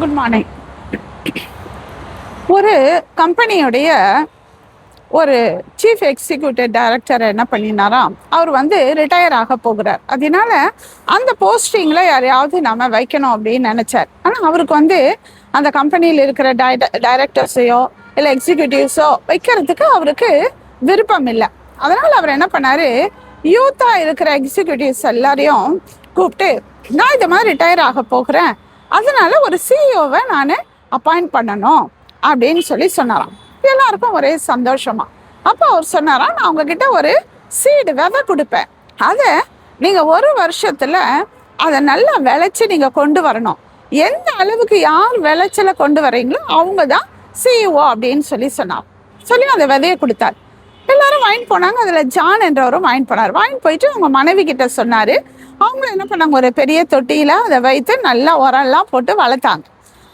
Good morning. ஒரு கம்பெனியுடைய ஒரு சீஃப் எக்ஸிக்யூட்டிவ் டைரக்டர் என்ன பண்ணினாராம், அவர் ரிட்டையர் ஆக போகிறார். அதனால அந்த போஸ்டிங்கில் யாரையாவது நம்ம வைக்கணும் அப்படின்னு நினச்சார். ஆனால் அவருக்கு அந்த கம்பெனியில் இருக்கிற டைரக்டர்ஸையோ இல்லை எக்ஸிக்யூட்டிவ்ஸோ வைக்கிறதுக்கு அவருக்கு விருப்பம் இல்லை. அதனால் அவர் என்ன பண்ணார், யூத்தாக இருக்கிற எக்ஸிக்யூட்டிவ்ஸ் எல்லாரையும் கூப்பிட்டு, நான் இந்த மாதிரி ரிட்டையர் ஆக போகிறேன், அதனால ஒரு சிஇஓவை நான் அப்பாயிண்ட் பண்ணணும் அப்படின்னு சொன்னாராம். எல்லாருக்கும் ஒரே சந்தோஷமா. அப்போ அவர் சொன்னாராம், நான் உங்ககிட்ட ஒரு சீடு விதை கொடுப்பேன், அதை நீங்கள் ஒரு வருஷத்தில் அதை நல்லா விளைச்சி நீங்கள் கொண்டு வரணும். எந்த அளவுக்கு யார் விளைச்சலை கொண்டு வரீங்களோ அவங்க தான் சிஇஓ அப்படின்னு சொல்லி அந்த விதையை கொடுத்தார். எல்லாரும் வாங்கி போனாங்க. அதில் ஜான் என்றவரும் வாங்கி போனார். வாங்கி போயிட்டு அவங்க மனைவி கிட்ட சொன்னார். அவங்க என்ன பண்ணாங்க, ஒரு பெரிய தொட்டியில் அதை வைத்து நல்லா உரம்லாம் போட்டு வளர்த்தாங்க.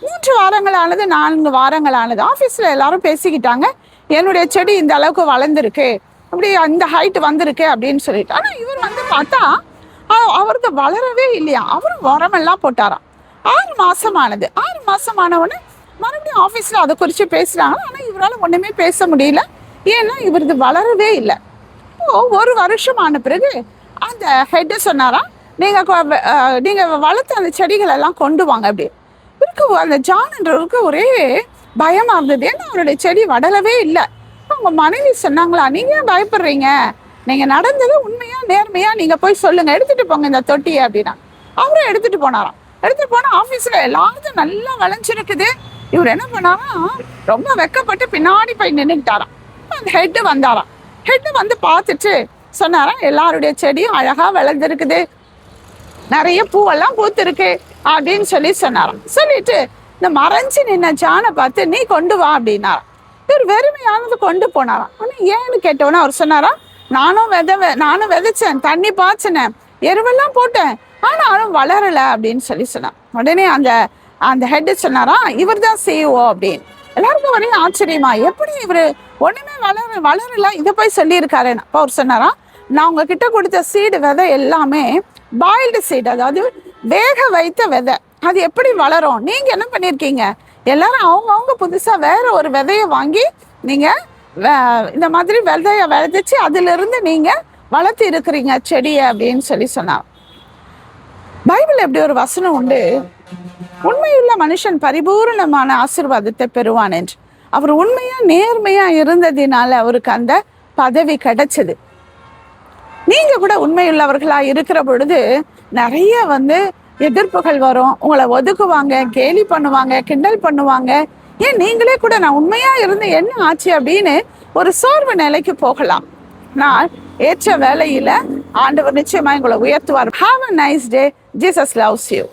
3 வாரங்களானது, 4 வாரங்களானது. ஆஃபீஸில் எல்லாரும் பேசிக்கிட்டாங்க, என்னுடைய செடி இந்த அளவுக்கு வளர்ந்துருக்கு, அப்படி அந்த ஹைட் வந்திருக்கு அப்படின்னு சொல்லிட்டு. ஆனால் இவர் பார்த்தா அவருக்கு வளரவே இல்லையா. அவரும் உரமெல்லாம் போட்டாராம். 6 மாசமானது. 6 மாசமானவொடனே மறுபடியும் ஆஃபீஸில் அதை குறித்து பேசுகிறாங்க. ஆனால் இவரால் ஒன்றுமே பேச முடியல. ஏன்னா இவரது வளரவே இல்லை. ஒரு வருஷம் ஆன பிறகு அந்த ஹெட்டு சொன்னாராம், நீங்கள் வளர்த்த அந்த செடிகள் எல்லாம் கொண்டு வாங்க. அப்படி இருக்கு. அந்த ஜான்ன்றவருக்கு ஒரே பயமா இருந்தது. ஏன்னா அவருடைய செடி வளரவே இல்லை. அவங்க மனைவி சொன்னாங்களா, நீங்க ஏன் பயப்படுறீங்க, நீங்க நடந்தது உண்மையா நேர்மையா நீங்க போய் சொல்லுங்க, எடுத்துட்டு போங்க இந்த தொட்டியை அப்படின்னா. அவரும் எடுத்துட்டு போனாராம். எடுத்துட்டு போனா ஆஃபீஸில் எல்லாரும் நல்லா விளைஞ்சிருக்குது. இவர் என்ன பண்ணாராம், ரொம்ப வெக்கப்பட்டு பின்னாடி போய் நின்றுக்கிட்டாராம். அந்த ஹெட்டு வந்தாராம். ஹெட்டு பார்த்துட்டு சொன்னாராம், எல்லாருடைய செடியும் அழகா விளைஞ்சிருக்குது, நிறைய பூவெல்லாம் பூத்திருக்கு அப்படின்னு சொன்னாராம். சொல்லிட்டு இந்த மறைஞ்சு நின்ன ஜானை பார்த்து, நீ கொண்டு வா அப்படின்னாராம். இவர் வெறுமையானது கொண்டு போனாராம். ஆனால் ஏன்னு கேட்டோன்னா அவர் சொன்னாராம், நானும் விதைச்சேன், தண்ணி பாய்ச்சினேன், எருவெல்லாம் போட்டேன், ஆனாலும் வளரலை அப்படின்னு சொன்னார். உடனே அந்த ஹெட்டு சொன்னாராம், இவர் தான் சிஇஓ அப்படின்னு. எல்லாருக்கும் வரையும் ஆச்சரியமா, எப்படி இவர் ஒண்ணுமே வளரல இதை போய் சொல்லியிருக்காருன்னு. அப்போ அவர் சொன்னாராம், நான் உங்ககிட்ட கொடுத்த சீடு விதை எல்லாமே பாயில்டு சீடு, அதாவது வேக வைத்த விதை. அது எப்படி வளரும்? நீங்க என்ன பண்ணிருக்கீங்க, எல்லாரும் அவங்கவுங்க புதுசா வேற ஒரு விதையை வாங்கி நீங்க இந்த மாதிரி விதைய விதைச்சு அதுல இருந்து நீங்க வளர்த்து இருக்கிறீங்க செடியை அப்படின்னு சொன்னார். பைபிள் எப்படி ஒரு வசனம் உண்டு, உண்மையுள்ள மனுஷன் பரிபூர்ணமான ஆசீர்வாதத்தை பெறுவான் என்று. அவர் உண்மையா நேர்மையா இருந்ததினால அவருக்கு அந்த பதவி கிடைச்சது. நீங்க கூட உண்மையுள்ளவர்களா இருக்கிற பொழுது நிறைய எதிர்ப்புகள் வரும். உங்களை ஒதுக்குவாங்க, கேலி பண்ணுவாங்க, கிண்டல் பண்ணுவாங்க. ஏன் நீங்களே கூட நான் உண்மையா இருந்து என்ன ஆச்சு அப்படின்னு ஒரு சோர்வு நிலைக்கு போகலாம். நான் ஏற்ற வேலையில ஆண்டவர் நிச்சயமா உங்களை உயர்த்துவார். Have a nice day. Jesus loves you.